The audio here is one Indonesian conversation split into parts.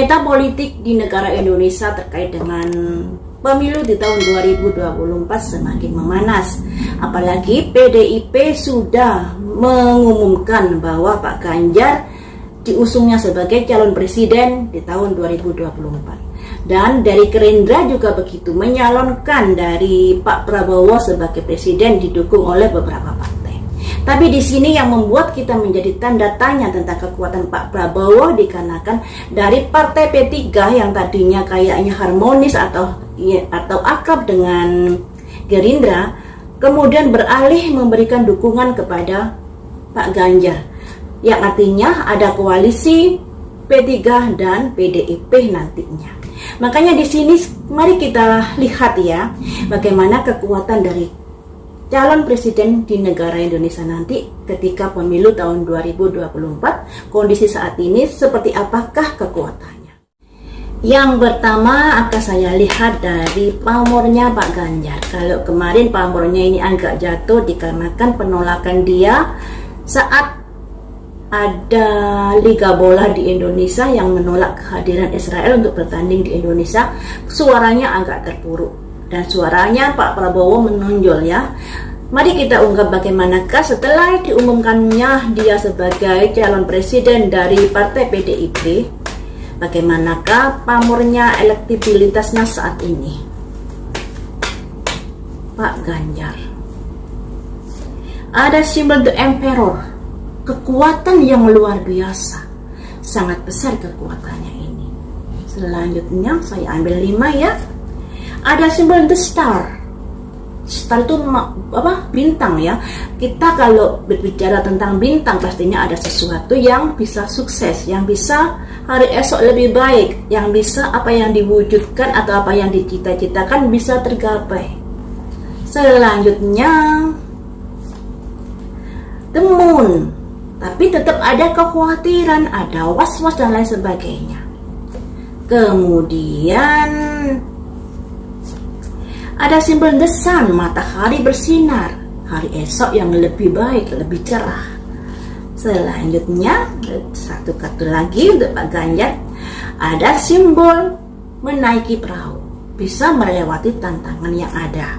Peta politik di negara Indonesia terkait dengan pemilu di tahun 2024 semakin memanas. Apalagi PDIP sudah mengumumkan bahwa Pak Ganjar diusungnya sebagai calon presiden di tahun 2024. Dan dari Gerindra juga begitu, menyalonkan dari Pak Prabowo sebagai presiden didukung oleh beberapa partai. Tapi di sini yang membuat kita menjadi tanda tanya tentang kekuatan Pak Prabowo dikarenakan dari partai P3 yang tadinya kayaknya harmonis atau akrab dengan Gerindra, kemudian beralih memberikan dukungan kepada Pak Ganjar, yang artinya ada koalisi P3 dan PDIP nantinya. Makanya di sini mari kita lihat ya, bagaimana kekuatan dari calon presiden di negara Indonesia nanti ketika pemilu tahun 2024. Kondisi saat ini seperti apakah kekuatannya? Yang pertama akan saya lihat dari pamornya Pak Ganjar. Kalau kemarin pamornya ini agak jatuh dikarenakan penolakan dia saat ada Liga Bola di Indonesia yang menolak kehadiran Israel untuk bertanding di Indonesia, suaranya agak terpuruk. Dan suaranya Pak Prabowo menonjol ya. Mari kita ungkap bagaimanakah setelah diumumkannya dia sebagai calon presiden dari partai PDIP, bagaimanakah pamornya, elektabilitasnya saat ini. Pak Ganjar ada simbol The Emperor, kekuatan yang luar biasa, sangat besar kekuatannya ini. Selanjutnya saya ambil 5 ya. Ada simbol The Star. Star itu bintang ya. Kita kalau berbicara tentang bintang pastinya ada sesuatu yang bisa sukses, yang bisa hari esok lebih baik, yang bisa apa yang diwujudkan atau apa yang dicita-citakan bisa tergapai. Selanjutnya The Moon. Tapi tetap ada kekhawatiran, ada was-was dan lain sebagainya. Kemudian ada simbol The Sun, matahari bersinar, hari esok yang lebih baik, lebih cerah. Selanjutnya, satu kartu lagi untuk Pak Ganjar, ada simbol menaiki perahu, bisa melewati tantangan yang ada.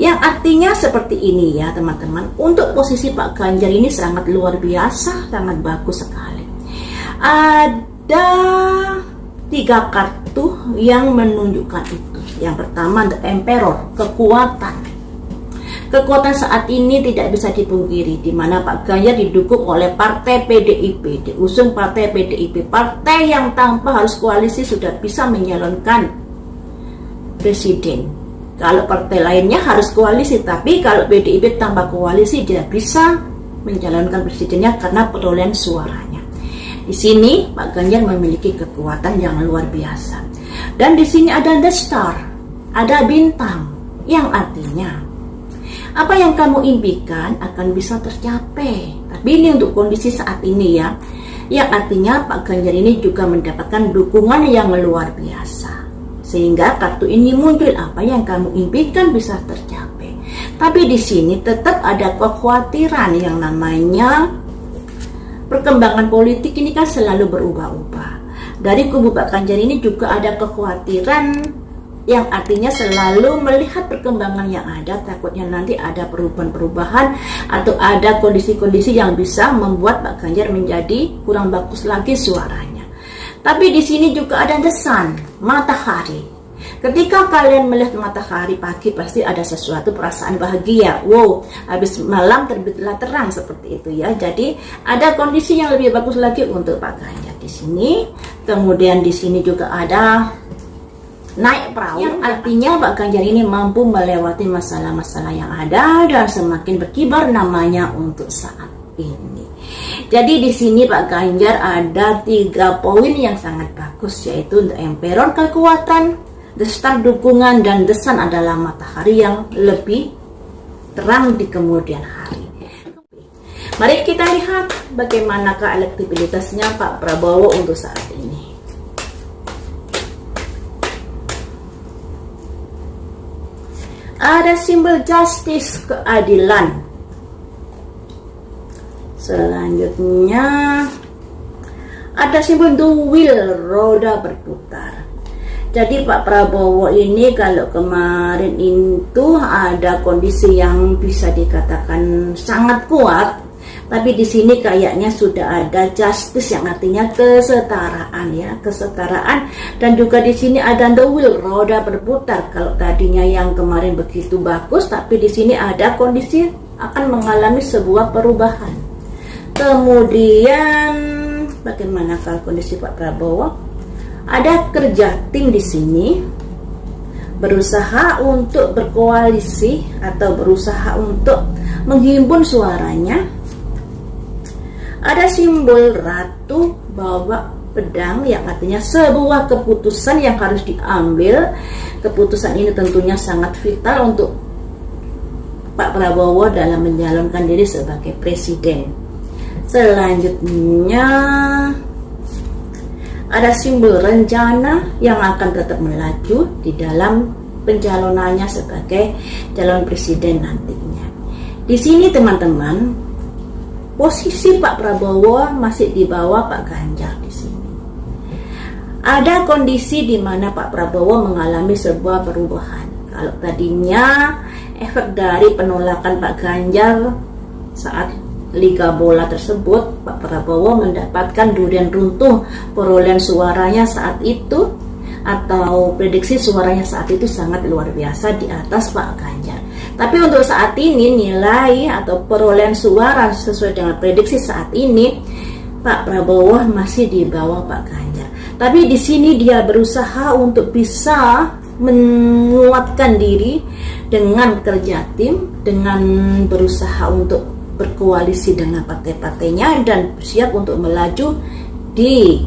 Yang artinya seperti ini ya teman-teman, untuk posisi Pak Ganjar ini sangat luar biasa, sangat bagus sekali. Ada 3 kartu yang menunjukkan itu. Yang pertama The Emperor, kekuatan. Kekuatan saat ini tidak bisa dipungkiri, di mana Pak Ganjar didukung oleh partai PDIP, diusung partai PDIP, partai yang tanpa harus koalisi sudah bisa menyalonkan presiden. Kalau partai lainnya harus koalisi, tapi kalau PDIP tanpa koalisi dia bisa mencalonkan presidennya karena perolehan suaranya. Di sini Pak Ganjar memiliki kekuatan yang luar biasa. Dan di sini ada The Star, ada bintang, yang artinya apa yang kamu impikan akan bisa tercapai. Tapi ini untuk kondisi saat ini ya, yang artinya Pak Ganjar ini juga mendapatkan dukungan yang luar biasa. Sehingga kartu ini muncul, apa yang kamu impikan bisa tercapai. Tapi di sini tetap ada kekhawatiran, yang namanya perkembangan politik ini kan selalu berubah-ubah. Dari kubu Pak Ganjar ini juga ada kekhawatiran, yang artinya selalu melihat perkembangan yang ada, takutnya nanti ada perubahan-perubahan atau ada kondisi-kondisi yang bisa membuat Pak Ganjar menjadi kurang bagus lagi suaranya. Tapi di sini juga ada The Sun, matahari. Ketika kalian melihat matahari pagi pasti ada sesuatu perasaan bahagia. Wow, habis malam terbitlah terang, seperti itu ya. Jadi ada kondisi yang lebih bagus lagi untuk Pak Ganjar di sini. Kemudian di sini juga ada naik perahu, yang artinya Pak Ganjar ini mampu melewati masalah-masalah yang ada dan semakin berkibar namanya untuk saat ini. Jadi di sini Pak Ganjar ada 3 poin yang sangat bagus, yaitu The Emperor, kekuatan, The Star, dukungan, dan The Sun adalah matahari yang lebih terang di kemudian hari. Mari kita lihat bagaimanakah elektabilitasnya Pak Prabowo untuk saat ini. Ada simbol justice, keadilan. Selanjutnya Ada simbol the wheel, roda berputar. Jadi Pak Prabowo ini kalau kemarin itu ada kondisi yang bisa dikatakan sangat kuat, tapi di sini kayaknya sudah ada justice yang artinya kesetaraan ya, kesetaraan, dan juga di sini ada the wheel, roda berputar. Kalau tadinya yang kemarin begitu bagus, tapi di sini ada kondisi akan mengalami sebuah perubahan. Kemudian bagaimana kalau kondisi Pak Prabowo? Ada kerja tim di sini berusaha untuk berkoalisi atau berusaha untuk menghimpun suaranya. Ada simbol ratu bawa pedang yang artinya sebuah keputusan yang harus diambil. Keputusan ini tentunya sangat vital untuk Pak Prabowo dalam mencalonkan diri sebagai presiden. Selanjutnya ada simbol rencana yang akan tetap melaju di dalam pencalonannya sebagai calon presiden nantinya. Di sini teman-teman, posisi Pak Prabowo masih di bawah Pak Ganjar di sini. Ada kondisi di mana Pak Prabowo mengalami sebuah perubahan. Kalau tadinya efek dari penolakan Pak Ganjar saat Liga Bola tersebut, Pak Prabowo mendapatkan durian runtuh perolehan suaranya saat itu, atau prediksi suaranya saat itu sangat luar biasa di atas Pak Ganjar. Tapi untuk saat ini nilai atau perolehan suara sesuai dengan prediksi saat ini, Pak Prabowo masih di bawah Pak Ganjar. Tapi di sini dia berusaha untuk bisa menguatkan diri dengan kerja tim, dengan berusaha untuk berkoalisi dengan partai-partainya dan siap untuk melaju di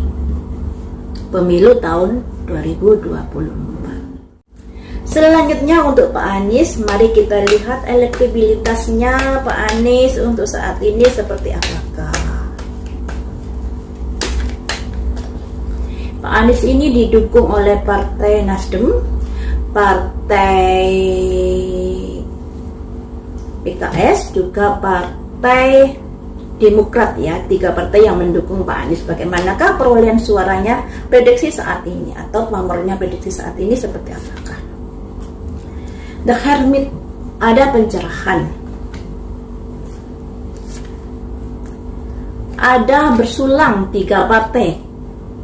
pemilu tahun 2024. Selanjutnya untuk Pak Anies, mari kita lihat elektabilitasnya Pak Anies untuk saat ini seperti apakah. Pak Anies ini didukung oleh Partai Nasdem, Partai PKS, juga Partai Demokrat ya, 3 partai yang mendukung Pak Anies. Bagaimanakah perolehan suaranya prediksi saat ini atau pamornya prediksi saat ini seperti apakah? The Hermit, ada pencerahan, ada bersulang 3 partai,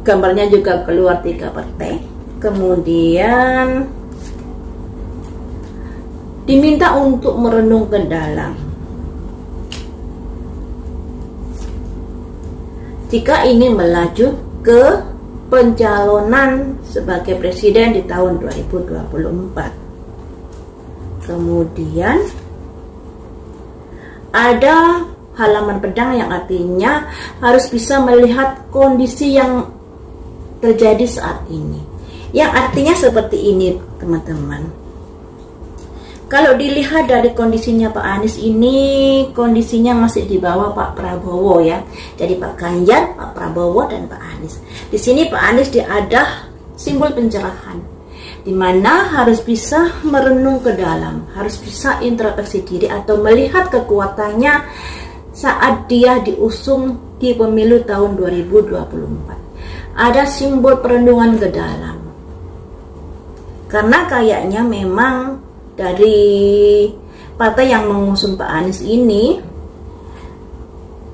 gambarnya juga keluar 3 partai. Kemudian diminta untuk merenung ke dalam. Jika ingin melaju ke pencalonan sebagai presiden di tahun 2024. Kemudian ada halaman pedang yang artinya harus bisa melihat kondisi yang terjadi saat ini. Yang artinya seperti ini teman-teman. Kalau dilihat dari kondisinya Pak Anies ini, kondisinya masih di bawah Pak Prabowo ya. Jadi Pak Ganjar, Pak Prabowo, dan Pak Anies. Di sini Pak Anies dia ada simbol pencerahan, di mana harus bisa merenung ke dalam, harus bisa introspeksi diri atau melihat kekuatannya saat dia diusung di pemilu tahun 2024. Ada simbol perenungan ke dalam. Karena kayaknya memang dari partai yang mengusung Pak Anies ini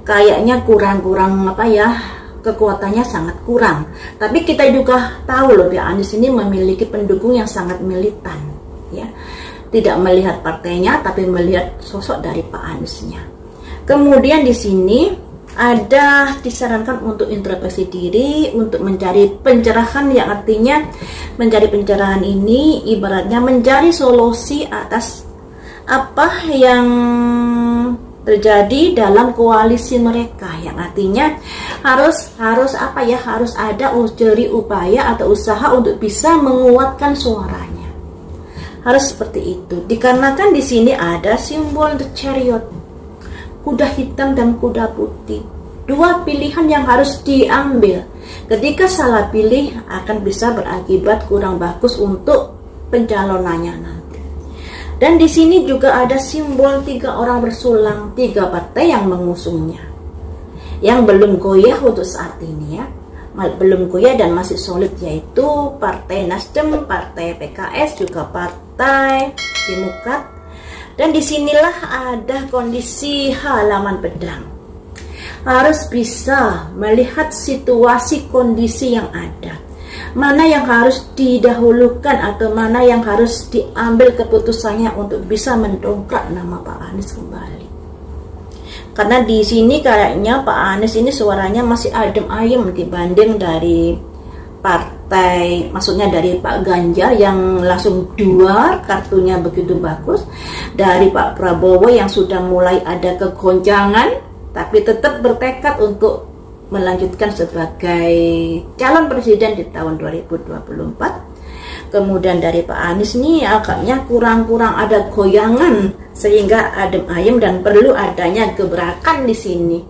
kayaknya kurang apa ya, kekuatannya sangat kurang. Tapi kita juga tahu loh, Pak Anies ini memiliki pendukung yang sangat militan ya. Tidak melihat partainya tapi melihat sosok dari Pak Aniesnya. Kemudian di sini ada disarankan untuk introspeksi diri, untuk mencari pencerahan, yang artinya mencari pencerahan ini ibaratnya mencari solusi atas apa yang terjadi dalam koalisi mereka, yang artinya harus apa ya, harus ada upaya atau usaha untuk bisa menguatkan suaranya. Harus seperti itu. Dikarenakan di sini ada simbol the chariot, kuda hitam dan kuda putih. 2 pilihan yang harus diambil. Ketika salah pilih akan bisa berakibat kurang bagus untuk pencalonannya nanti. Dan di sini juga ada simbol 3 orang bersulang, 3 partai yang mengusungnya, yang belum goyah untuk saat ini ya. belum goyah dan masih solid, yaitu Partai Nasdem, Partai PKS, juga Partai Demokrat. Dan disinilah ada kondisi halaman pedang. Harus bisa melihat situasi kondisi yang ada, mana yang harus didahulukan atau mana yang harus diambil keputusannya untuk bisa mendongkrak nama Pak Anies kembali. Karena di sini kayaknya Pak Anies ini suaranya masih adem ayem dibanding dari partai, maksudnya dari Pak Ganjar yang langsung duar kartunya begitu bagus, dari Pak Prabowo yang sudah mulai ada kegoncangan tapi tetap bertekad untuk melanjutkan sebagai calon presiden di tahun 2024. Kemudian dari Pak Anies nih agaknya kurang-kurang ada goyangan sehingga adem ayem dan perlu adanya gebrakan di sini.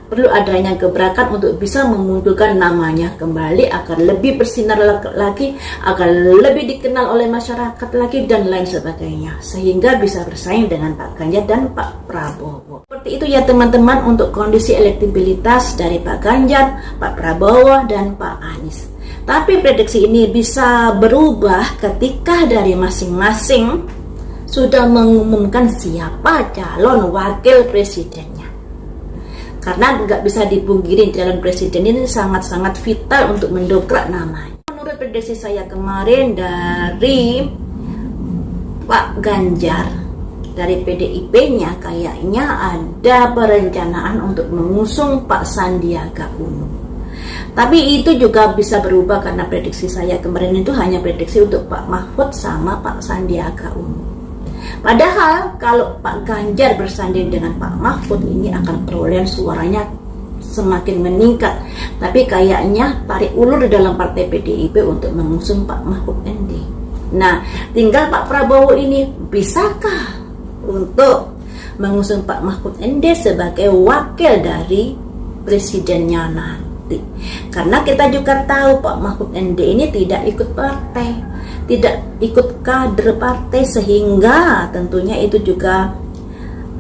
Perlu adanya gebrakan untuk bisa memunculkan namanya kembali agar lebih bersinar lagi, agar lebih dikenal oleh masyarakat lagi dan lain sebagainya, sehingga bisa bersaing dengan Pak Ganjar dan Pak Prabowo. Seperti itu ya teman-teman untuk kondisi elektabilitas dari Pak Ganjar, Pak Prabowo dan Pak Anies. Tapi prediksi ini bisa berubah ketika dari masing-masing sudah mengumumkan siapa calon wakil presidennya. Karena nggak bisa dipungkiri calon presiden ini sangat-sangat vital untuk mendongkrak namanya. Menurut prediksi saya kemarin dari Pak Ganjar, dari PDIP-nya kayaknya ada perencanaan untuk mengusung Pak Sandiaga Uno. Tapi itu juga bisa berubah karena prediksi saya kemarin itu hanya prediksi untuk Pak Mahfud sama Pak Sandiaga Uno. Padahal kalau Pak Ganjar bersanding dengan Pak Mahfud ini akan perolehan suaranya semakin meningkat. Tapi kayaknya tarik ulur di dalam partai PDIP untuk mengusung Pak Mahfud MD. Nah, tinggal Pak Prabowo ini bisakah untuk mengusung Pak Mahfud MD sebagai wakil dari presidennya nanti. Karena kita juga tahu Pak Mahfud MD ini tidak ikut partai, tidak ikut kader partai, sehingga tentunya itu juga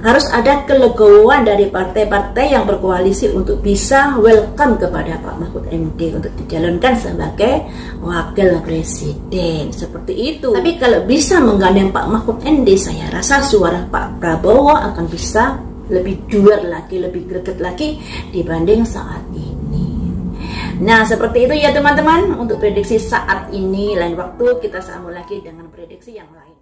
harus ada kelegowoan dari partai-partai yang berkoalisi untuk bisa welcome kepada Pak Mahfud MD untuk dicalonkan sebagai wakil presiden, seperti itu. Tapi kalau bisa menggandeng Pak Mahfud MD, saya rasa suara Pak Prabowo akan bisa lebih duar lagi, lebih greget lagi dibanding saat ini. Nah, seperti itu ya teman-teman untuk prediksi saat ini. Lain waktu kita sambung lagi dengan prediksi yang lain.